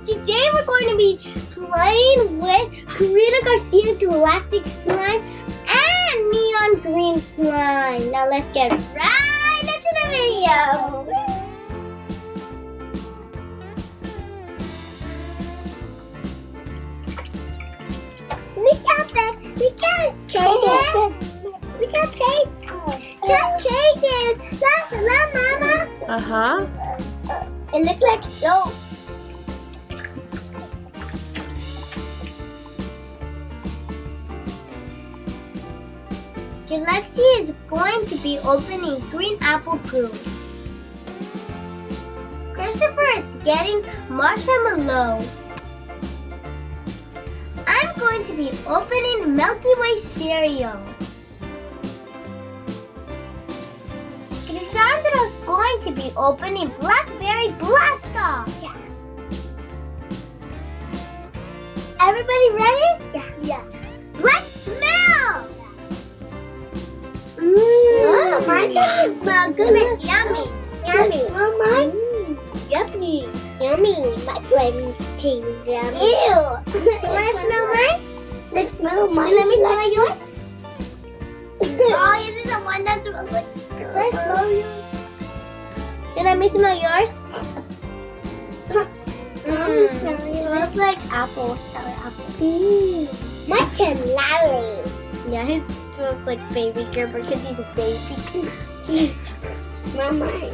today we're going to be playing with Karina Garcia Galactic Slime and Neon Green Slime. Now let's get right into the video. We can't take it. We can't take it. La, Mama. Uh-huh. It looks like soap. Garcia is going to be opening green apple goo. Christopher is getting marshmallow. I'm going to be opening Milky Way cereal. Cassandro's going to be opening Blackberry Blast Off. Yeah. Everybody ready? Yeah. Let's smell! Oh, mine doesn't smell good. Yummy. Smell mine? Yummy. Yummy. My flavor tastes yummy. Ew. You want to smell mine? Let's smell mine. Let me smell yours. Oh, this is the one that smells like. Can I smell yours? Can let me smell yours? It smells like apple. Sour apple. My canary. Yeah, his smells like baby girl because he's a baby. Smell mine.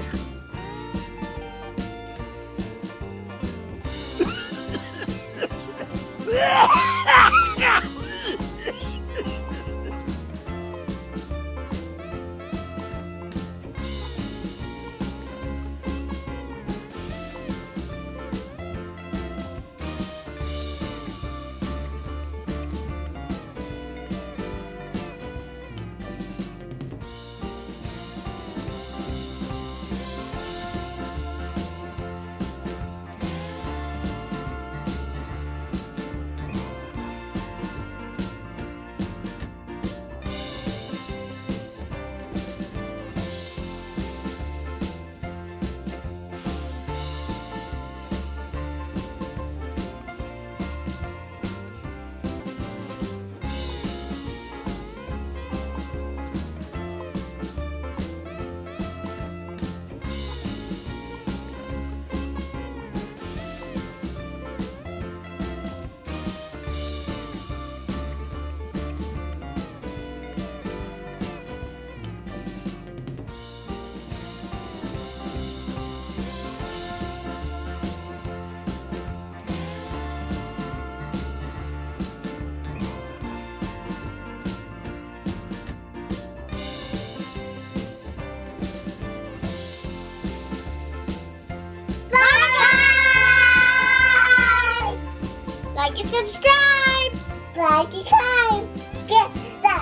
Like and subscribe. Like and subscribe. Get that.